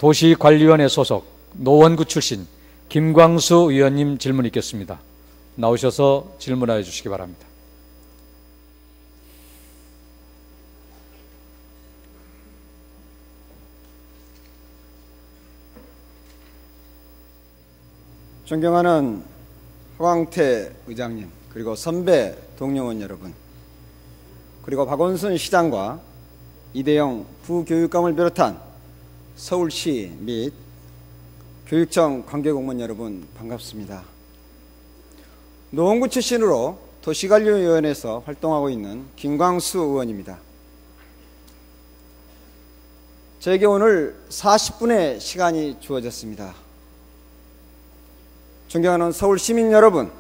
도시관리위원회 소속 노원구 출신 김광수 의원님 질문 있겠습니다. 나오셔서 질문하여 주시기 바랍니다. 존경하는 허광태 의장님, 그리고 선배 동료원 여러분, 그리고 박원순 시장과 이대영 부교육감을 비롯한 서울시 및 교육청 관계공무원 여러분 반갑습니다. 노원구 출신으로 도시관리위원회에서 활동하고 있는 김광수 의원입니다. 저에게 오늘 40분의 시간이 주어졌습니다. 존경하는 서울 시민 여러분,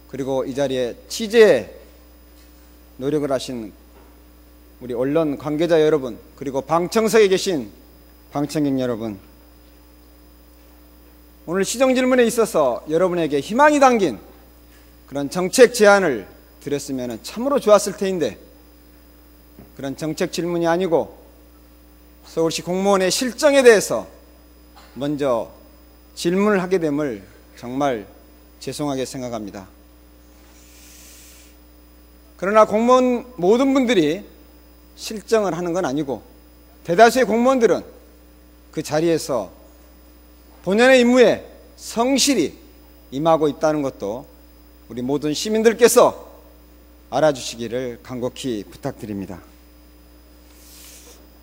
그리고 이 자리에 취재에 노력을 하신 우리 언론 관계자 여러분, 그리고 방청석에 계신 방청객 여러분, 오늘 시정질문에 있어서 여러분에게 희망이 담긴 그런 정책 제안을 드렸으면 참으로 좋았을 텐데, 그런 정책 질문이 아니고 서울시 공무원의 실정에 대해서 먼저 질문을 하게 됨을 정말 죄송하게 생각합니다. 그러나 공무원 모든 분들이 실정을 하는 건 아니고, 대다수의 공무원들은 그 자리에서 본연의 임무에 성실히 임하고 있다는 것도 우리 모든 시민들께서 알아주시기를 간곡히 부탁드립니다.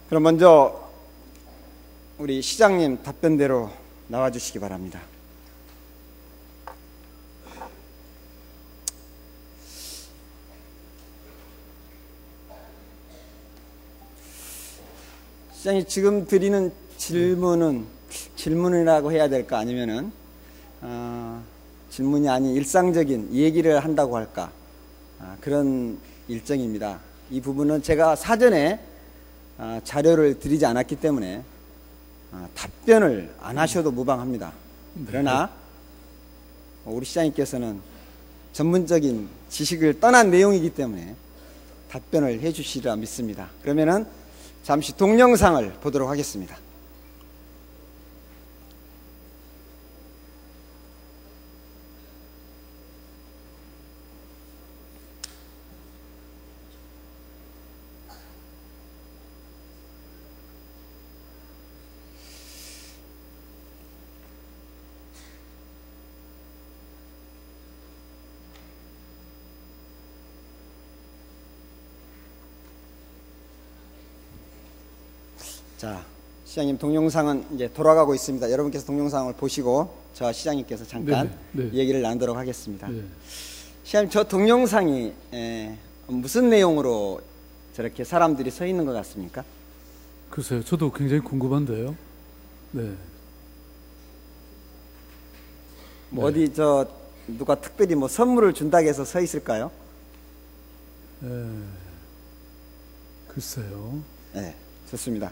그럼 먼저 우리 시장님 답변대로 나와주시기 바랍니다. 시장님, 지금 드리는 질문이라고 해야 될까, 아니면은 질문이 아닌 일상적인 얘기를 한다고 할까, 그런 일정입니다. 이 부분은 제가 사전에 자료를 드리지 않았기 때문에 답변을 안 하셔도 무방합니다. 그러나 우리 시장님께서는 전문적인 지식을 떠난 내용이기 때문에 답변을 해 주시리라 믿습니다. 그러면은 잠시 동영상을 보도록 하겠습니다. 자, 시장님, 동영상은 이제 돌아가고 있습니다. 여러분께서 동영상을 보시고 저 시장님께서 잠깐 얘기를 나누도록 하겠습니다. 시장님, 저 동영상이 무슨 내용으로 저렇게 사람들이 서 있는 것 같습니까? 글쎄요, 저도 굉장히 궁금한데요. 네. 뭐 어디 누가 특별히 뭐 선물을 준다고 해서 서 있을까요? 글쎄요. 네, 좋습니다.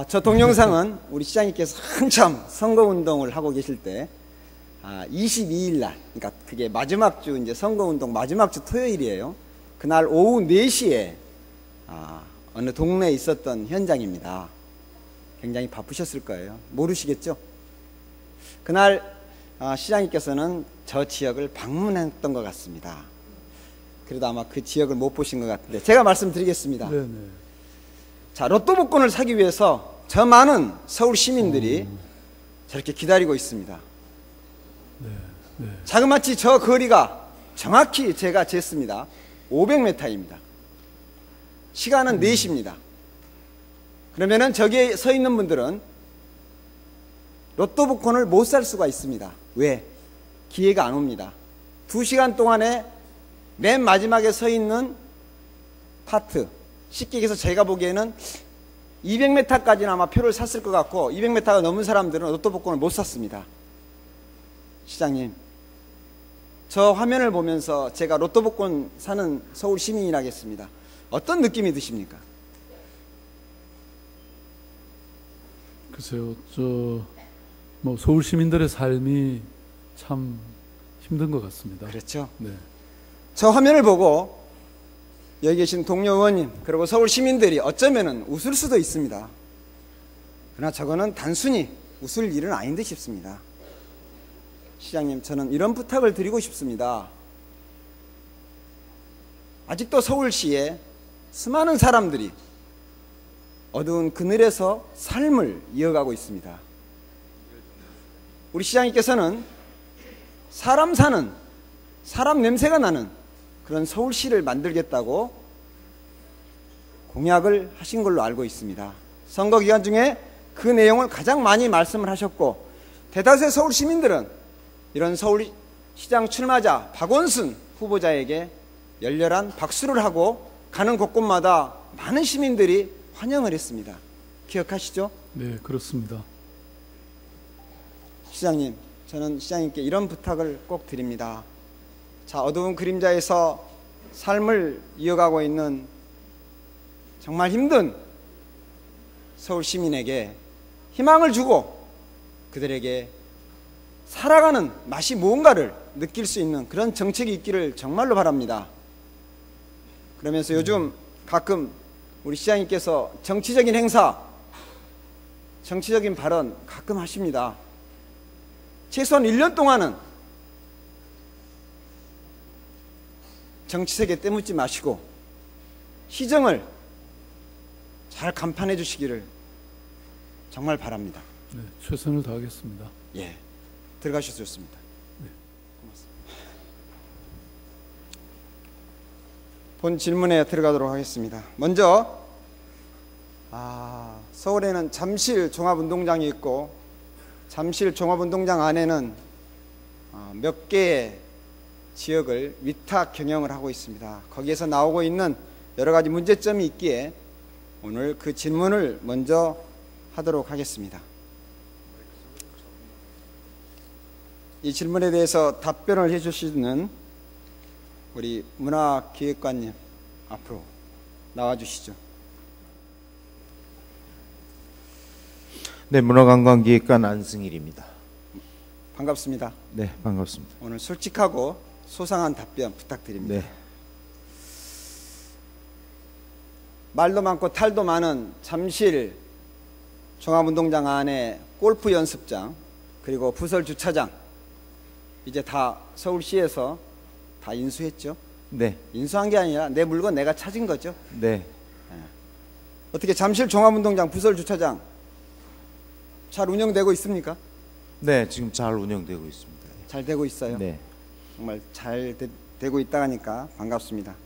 저 동영상은 우리 시장님께서 한참 선거운동을 하고 계실 때 22일 날, 그러니까 그게 마지막 주, 이제 선거운동 마지막 주 토요일이에요. 그날 오후 4시에 어느 동네에 있었던 현장입니다. 굉장히 바쁘셨을 거예요. 모르시겠죠? 그날 시장님께서는 저 지역을 방문했던 것 같습니다. 그래도 아마 그 지역을 못 보신 것 같은데 제가 말씀드리겠습니다. 네네. 자, 로또 복권을 사기 위해서 저 많은 서울 시민들이 저렇게 기다리고 있습니다. 네. 자그마치 저 거리가 정확히 제가 쟀습니다. 500m입니다. 시간은 4시입니다. 그러면은 저기에 서 있는 분들은 로또 복권을 못 살 수가 있습니다. 왜? 기회가 안 옵니다. 2시간 동안에 맨 마지막에 서 있는 파트, 쉽게 얘기해서 제가 보기에는 200m까지는 아마 표를 샀을 것 같고 200m가 넘은 사람들은 로또 복권을 못 샀습니다. 시장님, 저 화면을 보면서 제가 로또 복권 사는 서울 시민이라겠습니다. 어떤 느낌이 드십니까? 글쎄요, 뭐 서울 시민들의 삶이 참 힘든 것 같습니다. 그렇죠. 네. 저 화면을 보고 여기 계신 동료 의원님, 그리고 서울 시민들이 어쩌면은 웃을 수도 있습니다. 그러나 저거는 단순히 웃을 일은 아닌 듯 싶습니다. 시장님, 저는 이런 부탁을 드리고 싶습니다. 아직도 서울시에 수많은 사람들이 어두운 그늘에서 삶을 이어가고 있습니다. 우리 시장님께서는 사람 사는, 사람 냄새가 나는 그런 서울시를 만들겠다고 공약을 하신 걸로 알고 있습니다. 선거 기간 중에 그 내용을 가장 많이 말씀을 하셨고, 대다수의 서울 시민들은 이런 서울시장 출마자 박원순 후보자에게 열렬한 박수를 하고 가는 곳곳마다 많은 시민들이 환영을 했습니다. 기억하시죠? 네, 그렇습니다. 시장님, 저는 시장님께 이런 부탁을 꼭 드립니다. 자, 어두운 그림자에서 삶을 이어가고 있는 정말 힘든 서울 시민에게 희망을 주고 그들에게 살아가는 맛이 무언가를 느낄 수 있는 그런 정책이 있기를 정말로 바랍니다. 그러면서 요즘 가끔 우리 시장님께서 정치적인 행사, 정치적인 발언 가끔 하십니다. 최소한 1년 동안은 정치색에 때묻지 마시고 시정을 잘 간판해 주시기를 정말 바랍니다. 네, 최선을 다하겠습니다. 예, 들어가셔도 좋습니다. 네. 고맙습니다. 본 질문에 들어가도록 하겠습니다. 먼저 서울에는 잠실 종합운동장이 있고 잠실 종합운동장 안에는 몇 개의 지역을 위탁 경영을 하고 있습니다. 거기에서 나오고 있는 여러 가지 문제점이 있기에 오늘 그 질문을 먼저 하도록 하겠습니다. 이 질문에 대해서 답변을 해주시는 우리 문화기획관님 앞으로 나와주시죠. 네, 문화관광기획관 안승일입니다. 반갑습니다. 네, 반갑습니다. 오늘 솔직하고 소상한 답변 부탁드립니다. 네. 말도 많고 탈도 많은 잠실 종합운동장 안에 골프 연습장 그리고 부설 주차장 이제 다 서울시에서 다 인수했죠? 네. 인수한 게 아니라 내 물건 내가 찾은 거죠? 네. 어떻게 잠실 종합운동장 부설 주차장 잘 운영되고 있습니까? 네, 지금 잘 운영되고 있습니다. 잘 되고 있어요? 네. 정말 잘 되고 있다 하니까 반갑습니다.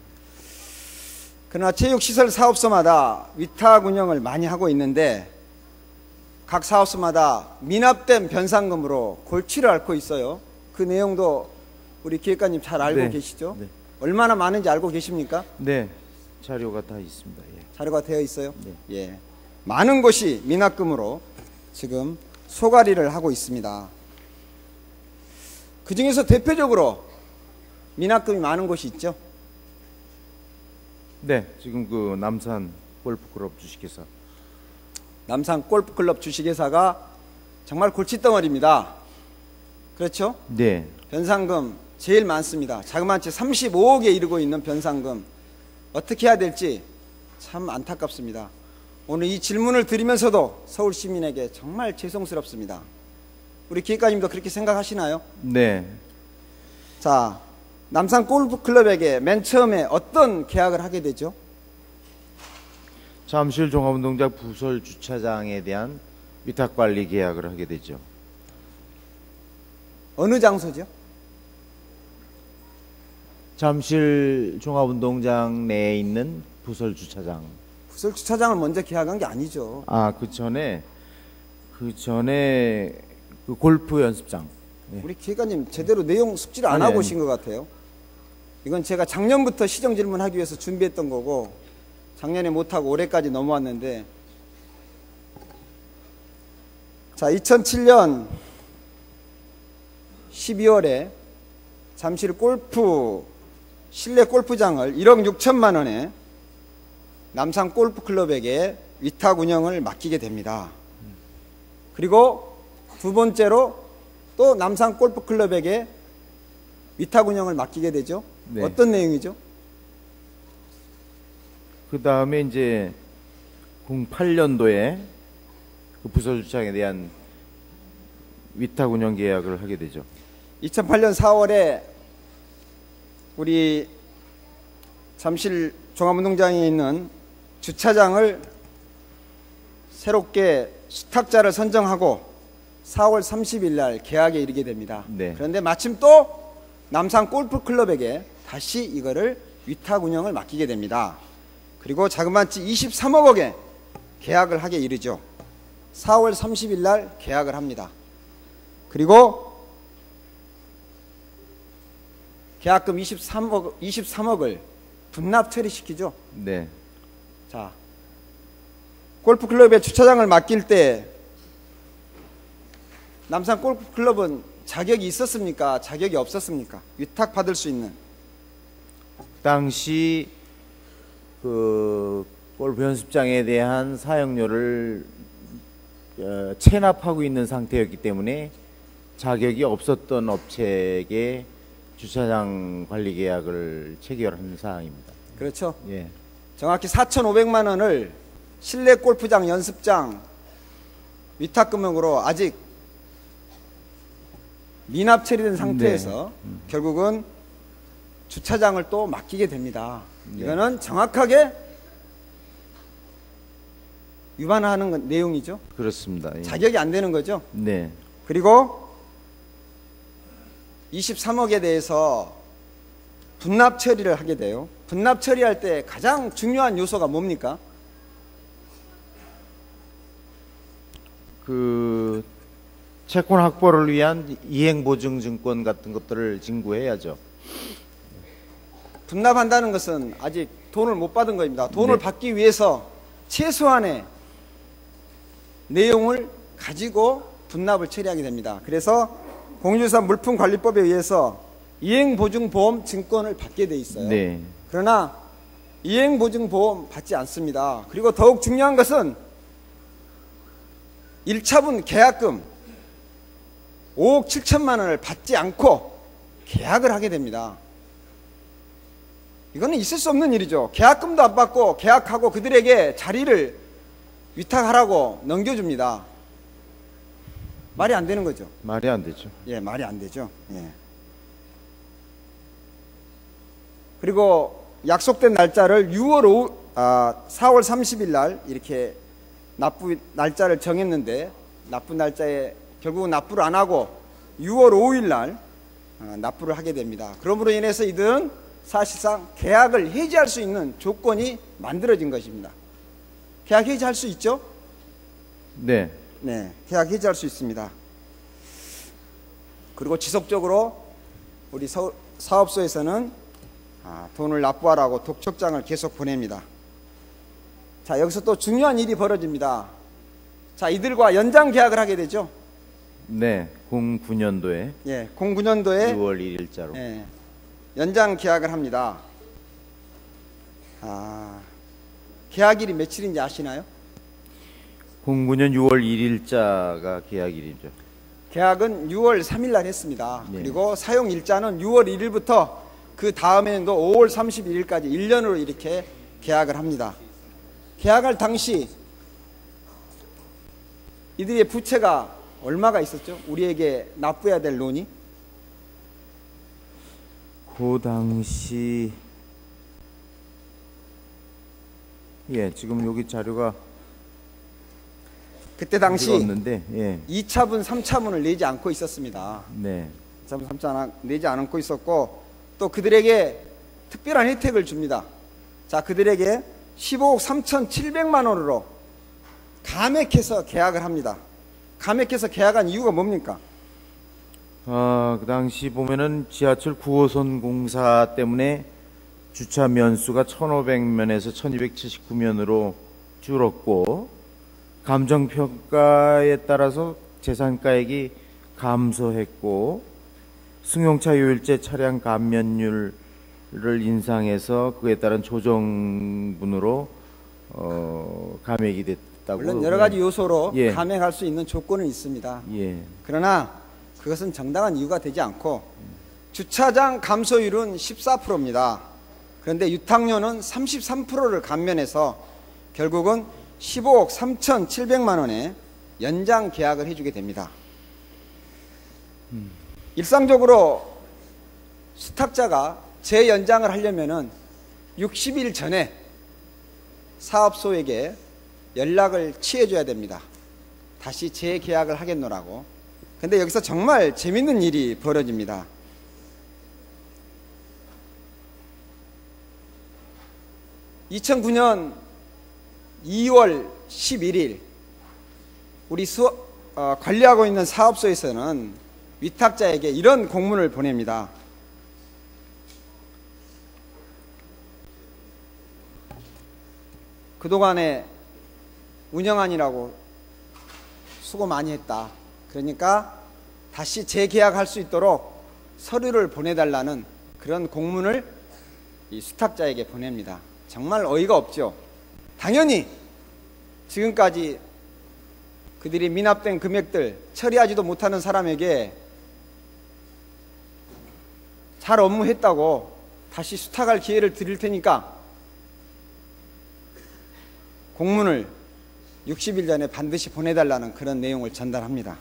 그러나 체육시설 사업소마다 위탁 운영을 많이 하고 있는데 각 사업소마다 미납된 변상금으로 골치를 앓고 있어요. 그 내용도 우리 기획관님 잘 알고 네. 계시죠? 네. 얼마나 많은지 알고 계십니까? 네. 자료가 다 있습니다. 예. 자료가 되어 있어요? 네. 예. 많은 곳이 미납금으로 지금 소가리를 하고 있습니다. 그 중에서 대표적으로 미납금이 많은 곳이 있죠? 네, 지금 그 남산 골프클럽 주식회사. 남산 골프클럽 주식회사가 정말 골칫덩어리입니다. 그렇죠? 네. 변상금 제일 많습니다. 자그마치 35억에 이르고 있는 변상금 어떻게 해야 될지 참 안타깝습니다. 오늘 이 질문을 드리면서도 서울 시민에게 정말 죄송스럽습니다. 우리 기획관님도 그렇게 생각하시나요? 네. 자, 남산 골프클럽에게 맨 처음에 어떤 계약을 하게 되죠? 잠실 종합운동장 부설 주차장에 대한 위탁관리 계약을 하게 되죠. 어느 장소죠? 잠실 종합운동장 내에 있는 부설 주차장. 부설 주차장을 먼저 계약한 게 아니죠. 그 전에 그 골프 연습장. 네. 우리 기획관님 제대로 내용 숙지를 안 아니, 하고 아니. 오신 것 같아요. 이건 제가 작년부터 시정 질문하기 위해서 준비했던 거고 작년에 못하고 올해까지 넘어왔는데 자 2007년 12월에 잠실 실내 골프장을 1억 6천만 원에 남산 골프클럽에게 위탁 운영을 맡기게 됩니다. 그리고 두 번째로 또 남산 골프클럽에게 위탁 운영을 맡기게 되죠. 네. 어떤 내용이죠? 그 다음에 이제 08년도에 그 부설 주차장에 대한 위탁 운영 계약을 하게 되죠. 2008년 4월에 우리 잠실 종합운동장에 있는 주차장을 새롭게 수탁자를 선정하고 4월 30일 날 계약에 이르게 됩니다. 네. 그런데 마침 또 남산 골프클럽에게 다시 이거를 위탁 운영을 맡기게 됩니다. 그리고 자그마치 23억에 계약을 하게 이르죠. 4월 30일 날 계약을 합니다. 그리고 계약금 23억을 분납 처리시키죠. 네. 자, 골프클럽에 주차장을 맡길 때 남산 골프클럽은 자격이 있었습니까? 자격이 없었습니까? 위탁받을 수 있는. 당시 그 골프 연습장에 대한 사용료를 체납하고 있는 상태였기 때문에 자격이 없었던 업체에게 주차장 관리 계약을 체결한 사항입니다. 그렇죠. 예. 정확히 4,500만 원을 실내 골프장 연습장 위탁금액으로 아직 미납 처리된 상태에서 결국은 주차장을 또 맡기게 됩니다. 네. 이거는 정확하게 위반하는 내용이죠. 그렇습니다. 예. 자격이 안 되는 거죠. 네. 그리고 23억에 대해서 분납 처리를 하게 돼요. 분납 처리할 때 가장 중요한 요소가 뭡니까? 그 채권 확보를 위한 이행 보증 증권 같은 것들을 징구해야죠. 분납한다는 것은 아직 돈을 못 받은 겁니다. 돈을 네. 받기 위해서 최소한의 내용을 가지고 분납을 처리하게 됩니다. 그래서 공유주사 물품관리법에 의해서 이행보증보험 증권을 받게 돼 있어요. 네. 그러나 이행보증보험 받지 않습니다. 그리고 더욱 중요한 것은 1차분 계약금 5억 7천만 원을 받지 않고 계약을 하게 됩니다. 이거는 있을 수 없는 일이죠. 계약금도 안 받고 계약하고 그들에게 자리를 위탁하라고 넘겨줍니다. 말이 안 되는 거죠. 말이 안 되죠. 예, 말이 안 되죠. 예. 그리고 약속된 날짜를 4월 30일 날 이렇게 납부 날짜를 정했는데 납부 날짜에 결국은 납부를 안 하고 6월 5일 날 납부를 하게 됩니다. 그러므로 인해서 이들은 사실상 계약을 해지할 수 있는 조건이 만들어진 것입니다. 계약 해지할 수 있죠? 네. 네, 계약 해지할 수 있습니다. 그리고 지속적으로 우리 사업소에서는 돈을 납부하라고 독촉장을 계속 보냅니다. 자, 여기서 또 중요한 일이 벌어집니다. 자, 이들과 연장 계약을 하게 되죠. 네. 09년도에 예, 09년도에 6월 1일자로. 예, 연장 계약을 합니다. 계약일이 며칠인지 아시나요? 09년 6월 1일자가 계약일이죠. 계약은 6월 3일 날 했습니다. 네. 그리고 사용 일자는 6월 1일부터 그 다음에도 5월 31일까지 1년으로 이렇게 계약을 합니다. 계약할 당시 이들의 부채가 얼마가 있었죠? 우리에게 납부해야 될 돈이? 그 당시 지금 여기 자료가 그때 당시 없는데 2차분, 3차분을 내지 않고 있었습니다. 네. 2차분, 3차분 내지 않고 있었고 또 그들에게 특별한 혜택을 줍니다. 자, 그들에게 15억 3,700만 원으로 감액해서 계약을 합니다. 감액해서 계약한 이유가 뭡니까? 그 당시 보면은 지하철 9호선 공사 때문에 주차 면수가 1,500면에서 1,279면으로 줄었고 감정평가에 따라서 재산가액이 감소했고 승용차 요일제 차량 감면율을 인상해서 그에 따른 조정분으로 감액이 됐다고. 물론 여러 가지 요소로 예. 감액할 수 있는 조건은 있습니다. 예. 그러나 그것은 정당한 이유가 되지 않고 주차장 감소율은 14%입니다. 그런데 유탁료는 33%를 감면해서 결국은 15억 3,700만 원에 연장 계약을 해주게 됩니다. 일상적으로 수탁자가 재연장을 하려면은 60일 전에 사업소에게 연락을 취해줘야 됩니다. 다시 재계약을 하겠노라고. 근데 여기서 정말 재밌는 일이 벌어집니다. (2009년 2월 11일) 우리 관리하고 있는 사업소에서는 위탁자에게 이런 공문을 보냅니다. 그동안에 운영하느라고 수고 많이 했다. 그러니까 다시 재계약할 수 있도록 서류를 보내달라는 그런 공문을 이 수탁자에게 보냅니다. 정말 어이가 없죠. 당연히 지금까지 그들이 미납된 금액들 처리하지도 못하는 사람에게 잘 업무했다고 다시 수탁할 기회를 드릴 테니까 공문을 60일 전에 반드시 보내달라는 그런 내용을 전달합니다.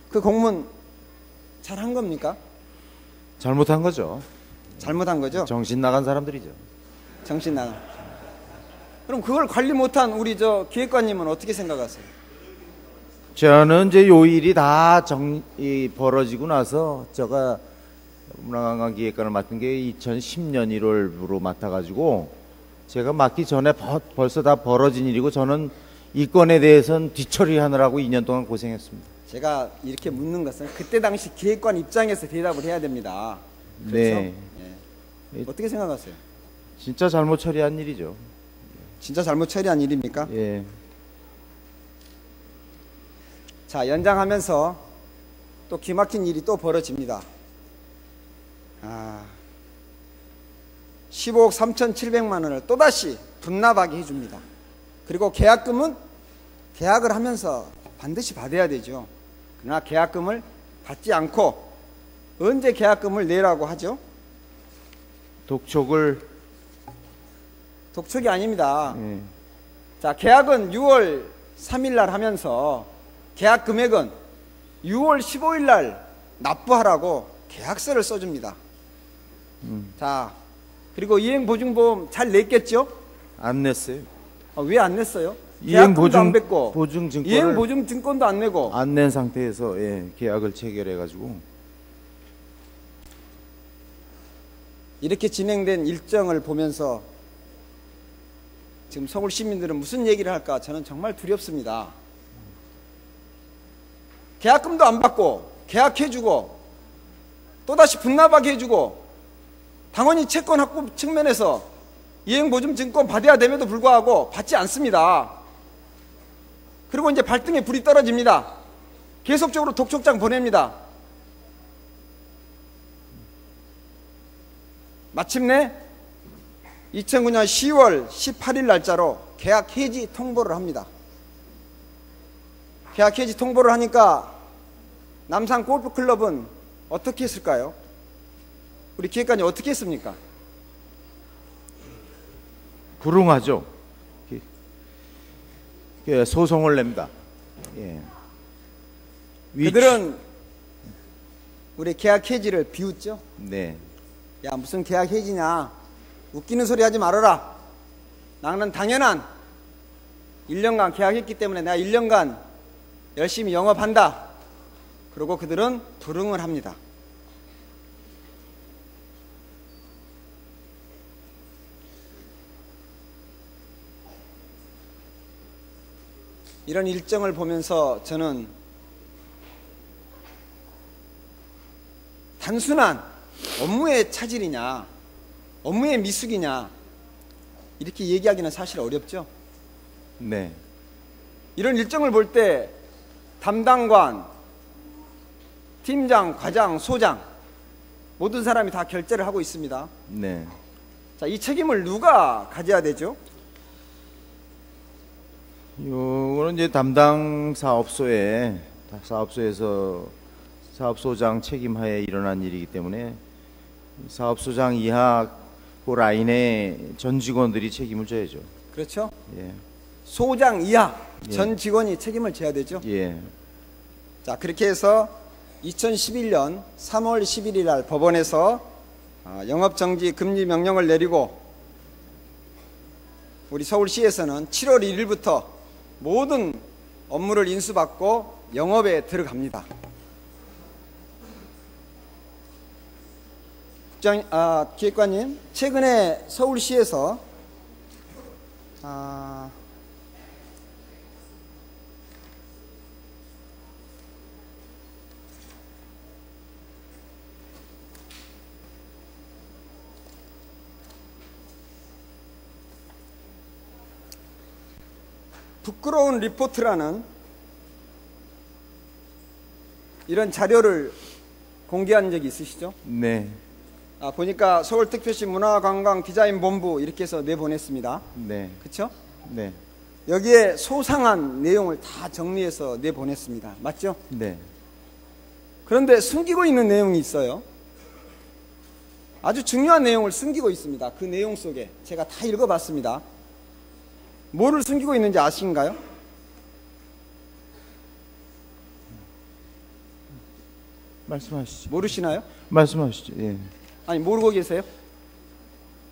그 공문 잘한 겁니까? 잘못한 거죠. 잘못한 거죠? 정신 나간 사람들이죠. 정신 나간. 그럼 그걸 관리 못한 우리 기획관님은 어떻게 생각하세요? 저는 이제 요 일이 다 벌어지고 나서 제가 문화관광기획관을 맡은 게 2010년 1월부로 맡아가지고 제가 맡기 전에 벌써 다 벌어진 일이고 저는 이 건에 대해서는 뒤처리하느라고 2년 동안 고생했습니다. 제가 이렇게 묻는 것은 그때 당시 기획관 입장에서 대답을 해야 됩니다. 그렇죠? 네. 네. 어떻게 생각하세요? 진짜 잘못 처리한 일이죠. 진짜 잘못 처리한 일입니까? 예. 자, 연장하면서 또 기막힌 일이 또 벌어집니다. 15억 3,700만 원을 또다시 분납하게 해줍니다. 그리고 계약금은 계약을 하면서 반드시 받아야 되죠. 그러나 계약금을 받지 않고 언제 계약금을 내라고 하죠? 독촉이 아닙니다. 자, 계약은 6월 3일 날 하면서 계약 금액은 6월 15일 날 납부하라고 계약서를 써줍니다. 자, 그리고 이행보증보험 잘 냈겠죠? 안 냈어요. 왜 안 냈어요? 계약금도 안 냈고 보증증권을 이행보증증권도 안 내고 안 낸 상태에서 계약을 체결해가지고 이렇게 진행된 일정을 보면서 지금 서울 시민들은 무슨 얘기를 할까 저는 정말 두렵습니다. 계약금도 안 받고 계약해주고 또다시 분납하게 해주고 당연히 채권 확보 측면에서 이행보증증권 받아야 됨에도 불구하고 받지 않습니다. 그리고 이제 발등에 불이 떨어집니다. 계속적으로 독촉장 보냅니다. 마침내 2009년 10월 18일 날짜로 계약 해지 통보를 합니다. 계약 해지 통보를 하니까 남산 골프클럽은 어떻게 했을까요? 우리 기획관이 어떻게 했습니까? 불응하죠. 소송을 냅니다. 그들은 우리 계약 해지를 비웃죠. 네. 야, 무슨 계약 해지냐, 웃기는 소리 하지 말아라. 나는 당연한 1년간 계약했기 때문에 내가 1년간 열심히 영업한다. 그리고 그들은 불응을 합니다. 이런 일정을 보면서 저는 단순한 업무의 차질이냐, 업무의 미숙이냐, 이렇게 얘기하기는 사실 어렵죠. 네. 이런 일정을 볼 때 담당관, 팀장, 과장, 소장 모든 사람이 다 결재를 하고 있습니다. 네. 자, 이 책임을 누가 가져야 되죠? 이거는 이제 담당 사업소에서 사업소장 책임하에 일어난 일이기 때문에 사업소장 이하 그 라인의 전 직원들이 책임을 져야죠. 그렇죠? 예. 소장 이하 전 직원이 책임을 져야 되죠. 예. 자, 그렇게 해서 2011년 3월 11일 날 법원에서 영업정지 금지 명령을 내리고 우리 서울시에서는 7월 1일부터 모든 업무를 인수받고 영업에 들어갑니다. 기획관님, 최근에 서울시에서 부끄러운 리포트라는 이런 자료를 공개한 적이 있으시죠? 네. 보니까 서울특별시 문화관광디자인본부 이렇게 해서 내보냈습니다. 네. 그렇죠? 네. 여기에 소상한 내용을 다 정리해서 내보냈습니다. 맞죠? 네. 그런데 숨기고 있는 내용이 있어요. 아주 중요한 내용을 숨기고 있습니다. 그 내용 속에 제가 다 읽어봤습니다. 뭐를 숨기고 있는지 아신가요? 말씀하시죠. 모르시나요? 말씀하시죠. 예. 아니, 모르고 계세요?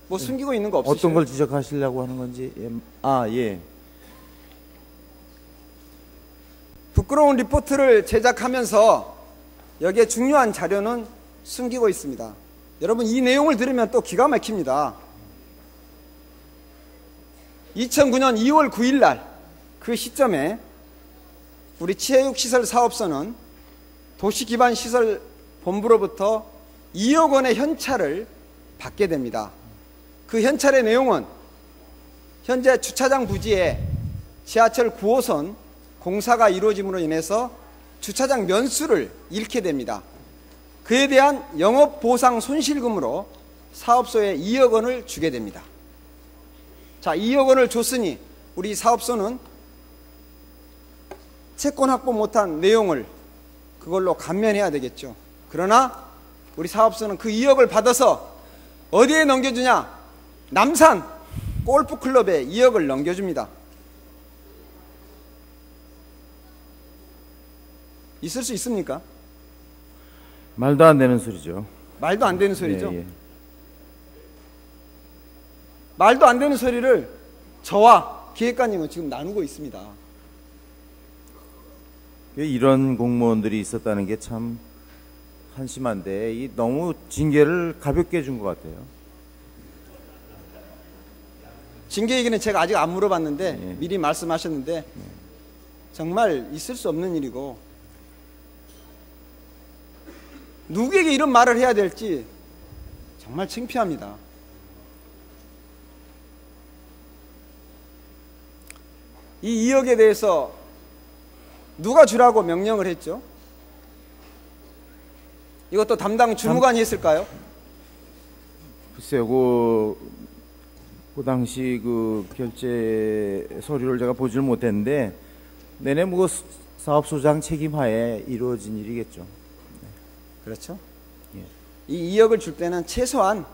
뭐 숨기고 있는 거 없으세요? 어떤 걸 지적하시려고 하는 건지. 예. 예. 부끄러운 리포트를 제작하면서 여기에 중요한 자료는 숨기고 있습니다. 여러분, 이 내용을 들으면 또 기가 막힙니다. 2009년 2월 9일 날 그 시점에 우리 체육시설사업소는 도시기반시설본부로부터 2억 원의 현찰을 받게 됩니다. 그 현찰의 내용은 현재 주차장 부지에 지하철 9호선 공사가 이루어짐으로 인해서 주차장 면수를 잃게 됩니다. 그에 대한 영업보상 손실금으로 사업소에 2억 원을 주게 됩니다. 자, 2억 원을 줬으니 우리 사업소는 채권 확보 못한 내용을 그걸로 감면해야 되겠죠. 그러나 우리 사업소는 그 2억을 받아서 어디에 넘겨주냐? 남산 골프클럽에 2억을 넘겨줍니다. 있을 수 있습니까? 말도 안 되는 소리죠. 말도 안 되는 소리죠. 예, 예. 말도 안 되는 소리를 저와 기획관님은 지금 나누고 있습니다. 이런 공무원들이 있었다는 게 참 한심한데 너무 징계를 가볍게 준 것 같아요. 징계 얘기는 제가 아직 안 물어봤는데 예. 미리 말씀하셨는데 정말 있을 수 없는 일이고 누구에게 이런 말을 해야 될지 정말 창피합니다. 이 2억에 대해서 누가 주라고 명령을 했죠? 이것도 담당 주무관이 했을까요? 글쎄요, 그 당시 그 결제 서류를 제가 보질 못했는데 내내 뭐 사업소장 책임하에 이루어진 일이겠죠. 그렇죠. 예. 이 2억을 줄 때는 최소한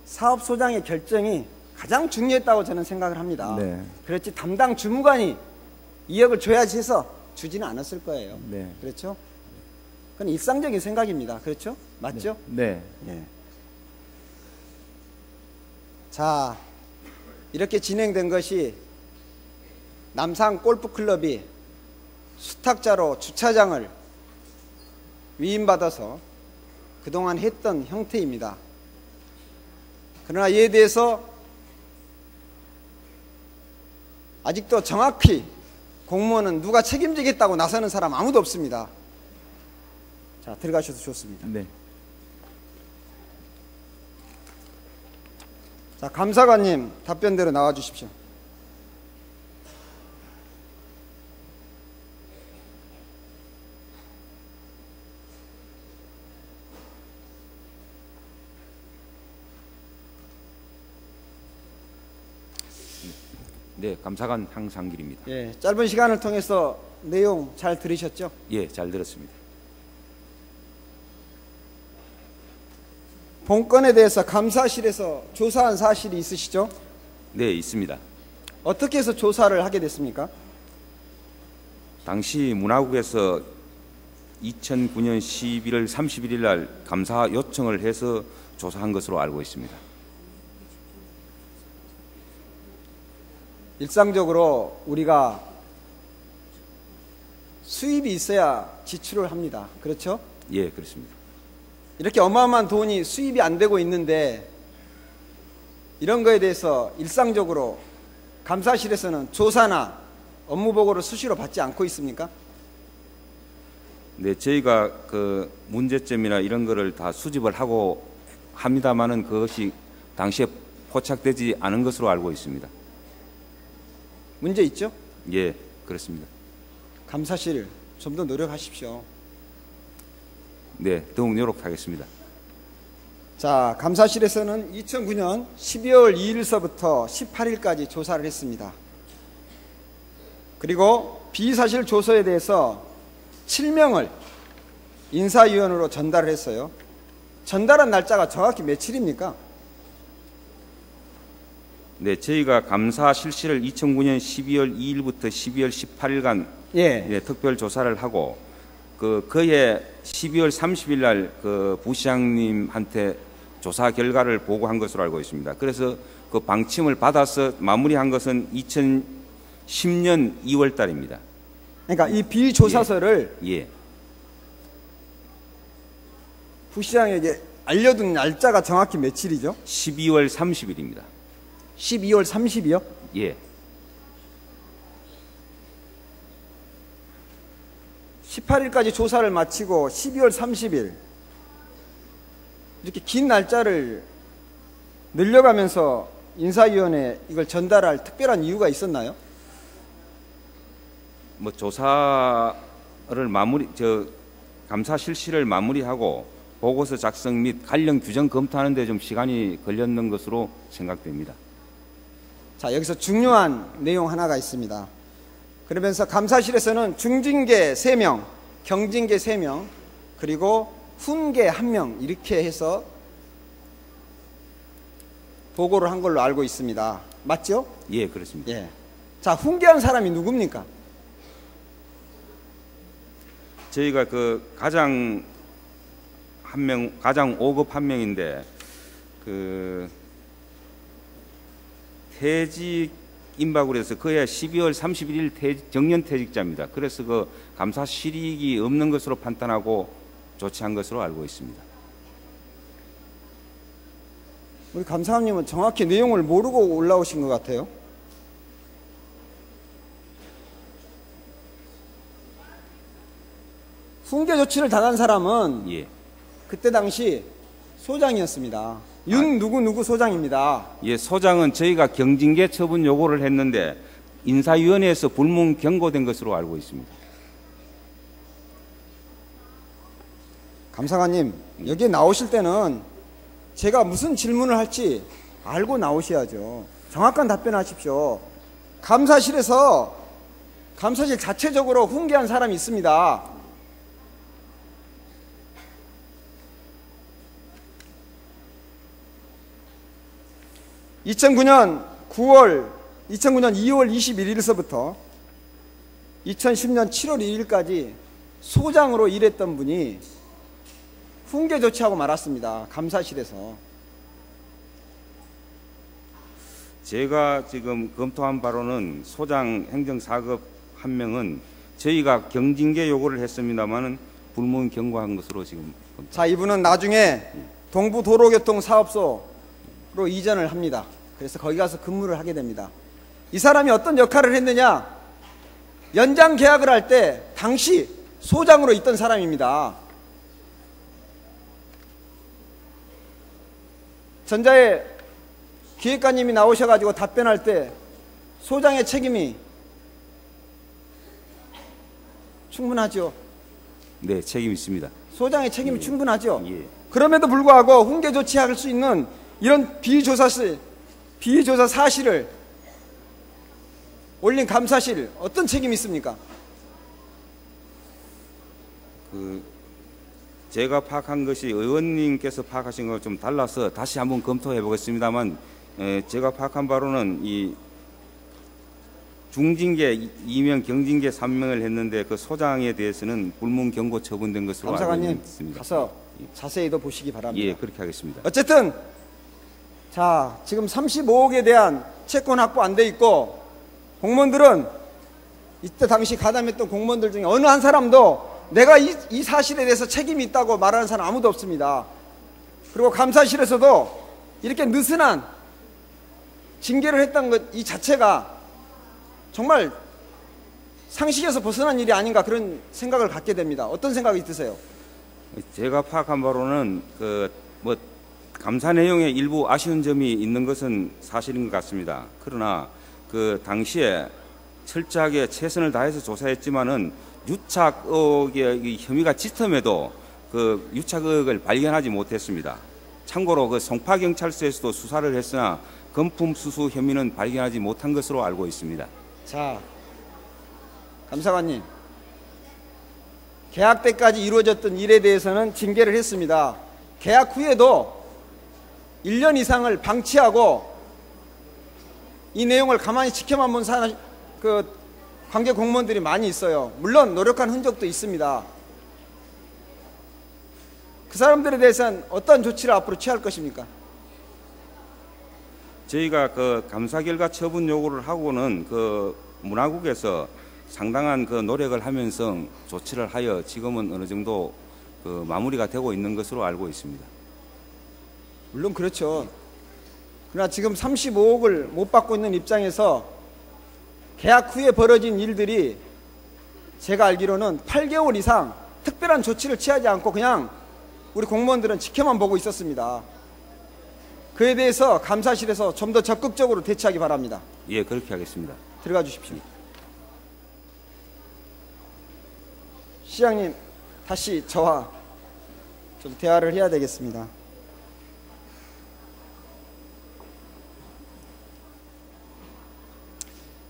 사업소장의 결정이 가장 중요했다고 저는 생각을 합니다. 네. 그렇지 담당 주무관이 2억을 줘야지 해서 주지는 않았을 거예요. 네. 그렇죠? 그건 일상적인 생각입니다. 그렇죠? 맞죠? 네. 예. 자, 이렇게 진행된 것이 남산 골프클럽이 수탁자로 주차장을 위임받아서 그동안 했던 형태입니다. 그러나 이에 대해서 아직도 정확히 공무원은 누가 책임지겠다고 나서는 사람 아무도 없습니다. 자, 들어가셔도 좋습니다. 네. 자, 감사관님 답변대로 나와 주십시오. 네, 감사관 황상길입니다. 예, 짧은 시간을 통해서 내용 잘 들으셨죠? 예, 잘 들었습니다. 본건에 대해서 감사실에서 조사한 사실이 있으시죠? 네, 있습니다. 어떻게 해서 조사를 하게 됐습니까? 당시 문화국에서 2009년 11월 31일 날 감사 요청을 해서 조사한 것으로 알고 있습니다. 일상적으로 우리가 수입이 있어야 지출을 합니다. 그렇죠? 예, 그렇습니다. 이렇게 어마어마한 돈이 수입이 안 되고 있는데 이런 거에 대해서 일상적으로 감사실에서는 조사나 업무 보고를 수시로 받지 않고 있습니까? 네, 저희가 그 문제점이나 이런 거를 다 수집을 하고 합니다만은 그것이 당시에 포착되지 않은 것으로 알고 있습니다. 문제 있죠? 예, 그렇습니다. 감사실 좀 더 노력하십시오. 네, 더욱 노력하겠습니다. 자, 감사실에서는 2009년 12월 2일서부터 18일까지 조사를 했습니다. 그리고 비사실 조서에 대해서 7명을 인사위원으로 전달을 했어요. 전달한 날짜가 정확히 며칠입니까? 네, 저희가 감사 실시를 2009년 12월 2일부터 12월 18일간 예. 특별 조사를 하고 그해 12월 30일 날 그 부시장님한테 조사 결과를 보고한 것으로 알고 있습니다. 그래서 그 방침을 받아서 마무리한 것은 2010년 2월 달입니다. 그러니까 이 비조사서를 예. 부시장에게 알려둔 날짜가 정확히 며칠이죠? 12월 30일입니다. 12월 30일이요? 예. 18일까지 조사를 마치고 12월 30일 이렇게 긴 날짜를 늘려가면서 인사위원회에 이걸 전달할 특별한 이유가 있었나요? 뭐 조사를 감사 실시를 마무리하고 보고서 작성 및 관련 규정 검토하는 데 좀 시간이 걸렸는 것으로 생각됩니다. 자, 여기서 중요한 내용 하나가 있습니다. 그러면서 감사실에서는 중징계 3명, 경징계 3명, 그리고 훈계 1명 이렇게 해서 보고를 한 걸로 알고 있습니다. 맞죠? 예, 그렇습니다. 예. 자, 훈계한 사람이 누굽니까? 저희가 그 가장 5급 1명인데 그 퇴직 임박으로 해서 그해 12월 31일 정년 퇴직자입니다. 그래서 그 감사 실익이 없는 것으로 판단하고 조치한 것으로 알고 있습니다. 우리 감사원님은 정확히 내용을 모르고 올라오신 것 같아요. 훈계 조치를 당한 사람은 예. 그때 당시 소장이었습니다. 누구 소장입니다. 예, 소장은 저희가 경징계 처분 요구를 했는데 인사위원회에서 불문 경고된 것으로 알고 있습니다. 감사관님, 여기에 나오실 때는 제가 무슨 질문을 할지 알고 나오셔야죠. 정확한 답변하십시오. 감사실에서 감사실 자체적으로 훈계한 사람이 있습니다. (2009년 2월 21일서부터 2010년 7월 2일까지 소장으로 일했던 분이 훈계 조치하고 말았습니다. 감사실에서. 제가 지금 검토한 바로는 소장 행정 4급 1명은 저희가 경징계 요구를 했습니다만은 불문 경고한 것으로 지금. 자, 이분은 나중에 동부도로교통사업소로 이전을 합니다. 그래서 거기 가서 근무를 하게 됩니다. 이 사람이 어떤 역할을 했느냐? 연장 계약을 할 때 당시 소장으로 있던 사람입니다. 전자의 기획관님이 나오셔가지고 답변할 때 소장의 책임이 충분하죠. 네, 책임 있습니다. 소장의 책임이 충분하죠. 예. 그럼에도 불구하고 훈계 조치할 수 있는 이런 비조사 사실을 올린 감사실 어떤 책임이 있습니까? 제가 파악한 것이 의원님께서 파악하신 것 좀 달라서 다시 한번 검토해 보겠습니다만 제가 파악한 바로는 이 중징계 2명, 경징계 3명을 했는데 그 소장에 대해서는 불문 경고 처분된 것으로 알고 감사관님 있습니다. 가서 자세히 더 보시기 바랍니다. 예, 그렇게 하겠습니다. 어쨌든 자, 지금 35억에 대한 채권 확보 안 돼 있고 공무원들은 이때 당시 가담했던 공무원들 중에 어느 한 사람도 내가 이 사실에 대해서 책임이 있다고 말하는 사람 아무도 없습니다. 그리고 감사실에서도 이렇게 느슨한 징계를 했던 것 이 자체가 정말 상식에서 벗어난 일이 아닌가 그런 생각을 갖게 됩니다. 어떤 생각이 드세요? 제가 파악한 바로는 뭐 감사 내용에 일부 아쉬운 점이 있는 것은 사실인 것 같습니다. 그러나 그 당시에 철저하게 최선을 다해서 조사했지만은 유착 의혹의 혐의가 짙음에도 그 유착 의혹을 발견하지 못했습니다. 참고로 그 송파경찰서에서도 수사를 했으나 금품 수수 혐의는 발견하지 못한 것으로 알고 있습니다. 자, 감사관님, 계약 때까지 이루어졌던 일에 대해서는 징계를 했습니다. 계약 후에도 1년 이상을 방치하고 이 내용을 가만히 지켜만 본 그 관계 공무원들이 많이 있어요. 물론 노력한 흔적도 있습니다. 그 사람들에 대해서는 어떤 조치를 앞으로 취할 것입니까? 저희가 그 감사 결과 처분 요구를 하고는 그 문화국에서 상당한 그 노력을 하면서 조치를 하여 지금은 어느 정도 그 마무리가 되고 있는 것으로 알고 있습니다. 물론 그렇죠. 그러나 지금 35억을 못 받고 있는 입장에서 계약 후에 벌어진 일들이 제가 알기로는 8개월 이상 특별한 조치를 취하지 않고 그냥 우리 공무원들은 지켜만 보고 있었습니다. 그에 대해서 감사실에서 좀 더 적극적으로 대처하기 바랍니다. 예, 그렇게 하겠습니다. 들어가 주십시오. 시장님, 다시 저와 좀 대화를 해야 되겠습니다.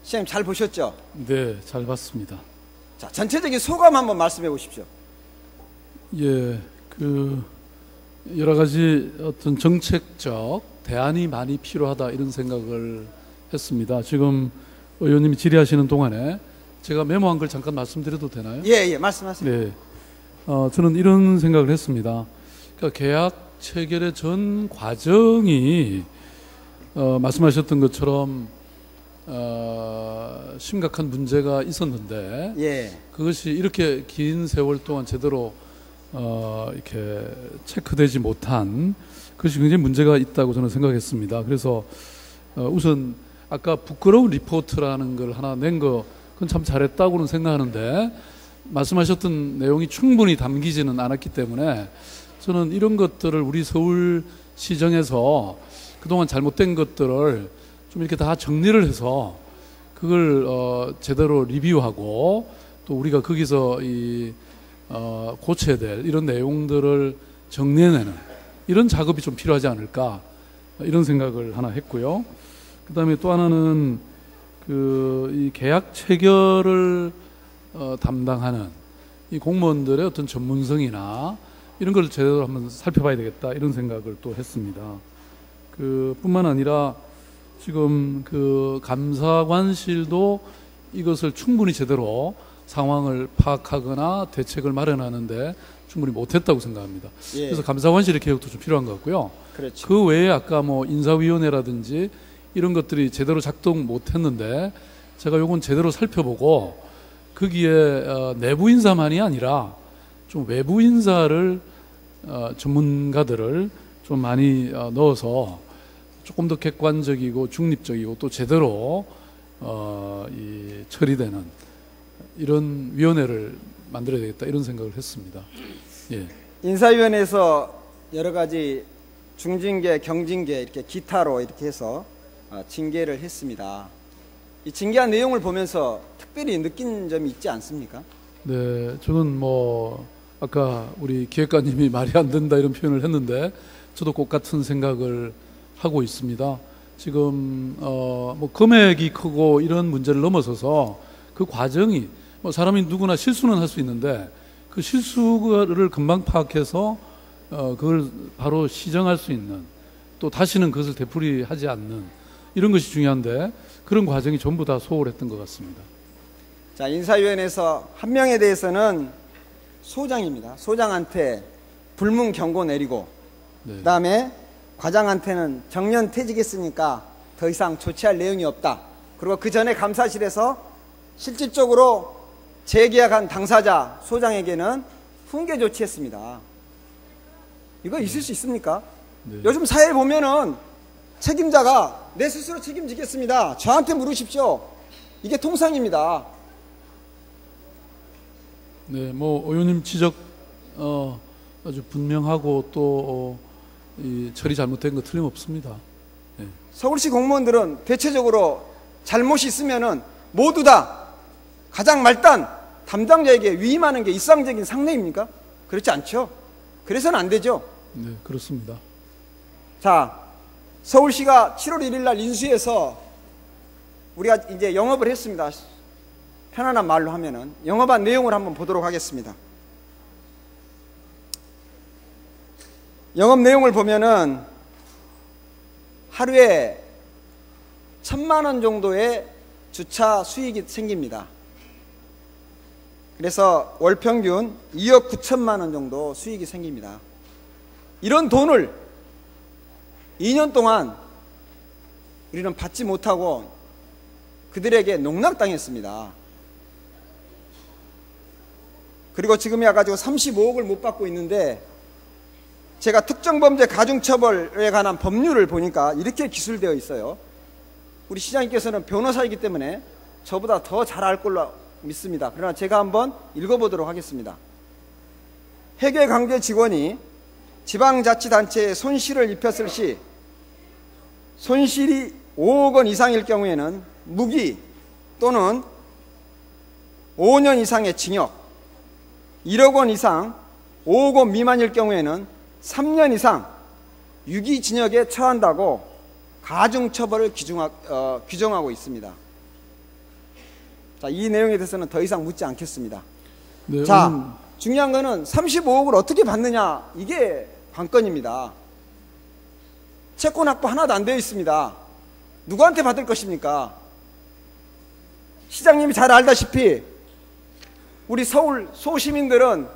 시장님 잘 보셨죠? 네, 잘 봤습니다. 자, 전체적인 소감 한번 말씀해 보십시오. 예, 그 여러 가지 어떤 정책적 대안이 많이 필요하다 이런 생각을 했습니다. 지금 의원님이 질의하시는 동안에 제가 메모한 걸 잠깐 말씀드려도 되나요? 예, 말씀하세요. 네, 저는 이런 생각을 했습니다. 그러니까 계약 체결의 전 과정이 말씀하셨던 것처럼 심각한 문제가 있었는데 예. 그것이 이렇게 긴 세월 동안 제대로 이렇게 체크되지 못한 그것이 굉장히 문제가 있다고 저는 생각했습니다. 그래서 우선 아까 부끄러운 리포트라는 걸 하나 낸 거 그건 참 잘했다고는 생각하는데 말씀하셨던 내용이 충분히 담기지는 않았기 때문에 저는 이런 것들을 우리 서울시정에서 그동안 잘못된 것들을 좀 이렇게 다 정리를 해서 그걸 제대로 리뷰하고 또 우리가 거기서 고쳐야 될 이런 내용들을 정리해내는 이런 작업이 좀 필요하지 않을까 이런 생각을 하나 했고요. 그 다음에 또 하나는 이 계약 체결을 담당하는 이 공무원들의 어떤 전문성이나 이런 걸 제대로 한번 살펴봐야 되겠다 이런 생각을 또 했습니다. 뿐만 아니라 지금 그 감사관실도 이것을 충분히 제대로 상황을 파악하거나 대책을 마련하는데 충분히 못했다고 생각합니다. 예. 그래서 감사관실의 개혁도 좀 필요한 것 같고요. 그렇죠. 그 외에 아까 뭐 인사위원회라든지 이런 것들이 제대로 작동 못했는데 제가 요건 제대로 살펴보고 거기에 내부 인사만이 아니라 좀 외부 인사를 전문가들을 좀 많이 넣어서 조금 더 객관적이고 중립적이고 또 제대로 처리되는 이런 위원회를 만들어야 되겠다 이런 생각을 했습니다. 예. 인사위원회에서 여러 가지 중징계, 경징계 이렇게 기타로 이렇게 해서 징계를 했습니다. 이 징계한 내용을 보면서 특별히 느낀 점이 있지 않습니까? 네, 저는 뭐 아까 우리 기획관님이 말이 안 된다 이런 표현을 했는데 저도 꼭 같은 생각을 하고 있습니다. 지금 뭐 금액이 크고 이런 문제를 넘어서서 그 과정이 뭐 사람이 누구나 실수는 할 수 있는데 그 실수를 금방 파악해서 그걸 바로 시정할 수 있는 또 다시는 그것을 되풀이하지 않는 이런 것이 중요한데 그런 과정이 전부 다 소홀했던 것 같습니다. 자, 인사위원회에서 한 명에 대해서는 소장입니다. 소장한테 불문 경고 내리고, 네. 그다음에 과장한테는 정년 퇴직했으니까 더 이상 조치할 내용이 없다. 그리고 그 전에 감사실에서 실질적으로 재계약한 당사자 소장에게는 훈계 조치했습니다. 이거 있을 수 있습니까? 네. 요즘 사회에 보면은 책임자가 내 스스로 책임지겠습니다, 저한테 물으십시오, 이게 통상입니다. 네, 뭐 의원님 지적 아주 분명하고 또 이 처리 잘못된 거 틀림없습니다. 네. 서울시 공무원들은 대체적으로 잘못이 있으면은 모두 다 가장 말단 담당자에게 위임하는 게 일상적인 상례입니까? 그렇지 않죠. 그래서는 안 되죠. 네, 그렇습니다. 자, 서울시가 7월 1일 날 인수해서 우리가 이제 영업을 했습니다. 편안한 말로 하면은 영업한 내용을 한번 보도록 하겠습니다. 영업 내용을 보면은 하루에 1,000만 원 정도의 주차 수익이 생깁니다. 그래서 월 평균 2억 9천만 원 정도 수익이 생깁니다. 이런 돈을 2년 동안 우리는 받지 못하고 그들에게 농락당했습니다. 그리고 지금이 와가지고 35억을 못 받고 있는데, 제가 특정범죄 가중처벌에 관한 법률을 보니까 이렇게 기술되어 있어요. 우리 시장님께서는 변호사이기 때문에 저보다 더 잘 알 걸로 믿습니다. 그러나 제가 한번 읽어보도록 하겠습니다. 회계강제 직원이 지방자치단체에 손실을 입혔을 시 손실이 5억 원 이상일 경우에는 무기 또는 5년 이상의 징역, 1억 원 이상 5억 원 미만일 경우에는 3년 이상 유기징역에 처한다고 가중처벌을 규정하고 있습니다. 자, 이 내용에 대해서는 더 이상 묻지 않겠습니다. 네, 자, 중요한 거는 35억을 어떻게 받느냐, 이게 관건입니다. 채권 확보 하나도 안 되어 있습니다. 누구한테 받을 것입니까? 시장님이 잘 알다시피 우리 서울 소시민들은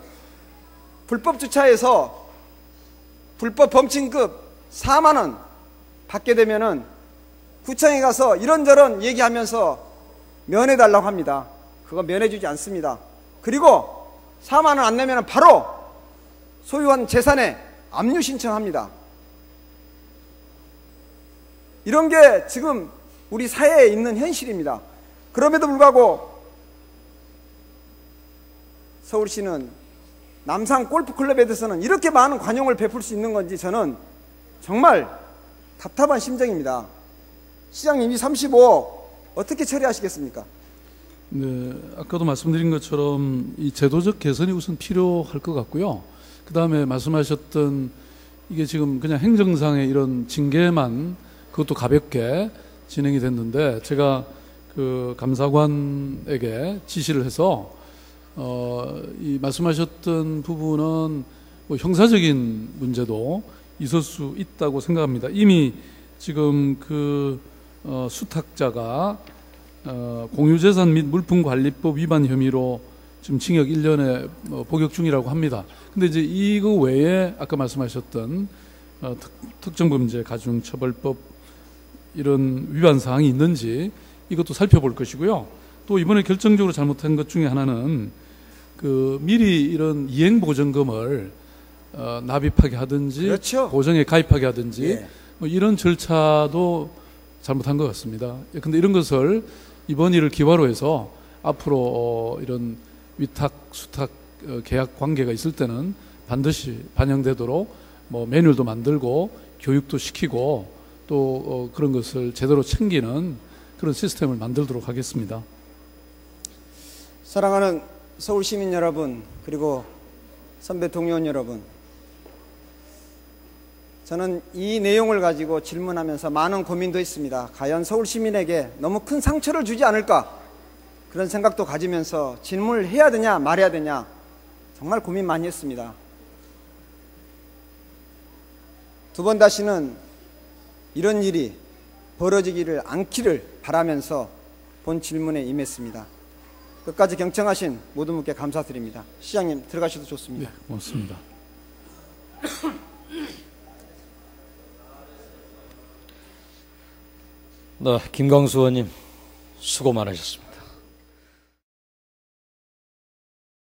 불법 주차에서 불법 범칙금 4만 원 받게 되면은 구청에 가서 이런저런 얘기하면서 면해달라고 합니다. 그거 면해주지 않습니다. 그리고 4만 원 안 내면 바로 소유한 재산에 압류 신청합니다. 이런 게 지금 우리 사회에 있는 현실입니다. 그럼에도 불구하고 서울시는 남산 골프클럽에 대해서는 이렇게 많은 관용을 베풀 수 있는 건지 저는 정말 답답한 심정입니다. 시장님, 이 35억 어떻게 처리하시겠습니까? 네, 아까도 말씀드린 것처럼 이 제도적 개선이 우선 필요할 것 같고요. 그 다음에 말씀하셨던 이게 지금 그냥 행정상의 이런 징계만 그것도 가볍게 진행이 됐는데, 제가 그 감사관에게 지시를 해서 이 말씀하셨던 부분은 뭐 형사적인 문제도 있을 수 있다고 생각합니다. 이미 지금 그 수탁자가 공유재산 및 물품관리법 위반 혐의로 지금 징역 1년에 복역 중이라고 합니다. 근데 이제 이거 외에 아까 말씀하셨던 특정범죄 가중처벌법 이런 위반 사항이 있는지 이것도 살펴볼 것이고요. 또 이번에 결정적으로 잘못한 것 중에 하나는 그 미리 이런 이행보전금을 납입하게 하든지, 그렇죠. 보정에 가입하게 하든지, 예. 뭐 이런 절차도 잘못한 것 같습니다. 그런데 이런 것을 이번 일을 기화로 해서 앞으로 이런 위탁, 수탁 계약 관계가 있을 때는 반드시 반영되도록 뭐 매뉴얼도 만들고 교육도 시키고 또 그런 것을 제대로 챙기는 그런 시스템을 만들도록 하겠습니다. 사랑하는 서울 시민 여러분, 그리고 선배 동료원 여러분, 저는 이 내용을 가지고 질문하면서 많은 고민도 했습니다. 과연 서울 시민에게 너무 큰 상처를 주지 않을까, 그런 생각도 가지면서 질문을 해야 되냐 말해야 되냐 정말 고민 많이 했습니다. 두 번 다시는 이런 일이 벌어지기를 않기를 바라면서 본 질문에 임했습니다. 끝까지 경청하신 모든 분께 감사드립니다. 시장님 들어가셔도 좋습니다. 네, 고맙습니다. 네, 김광수 의원님 수고 많으셨습니다.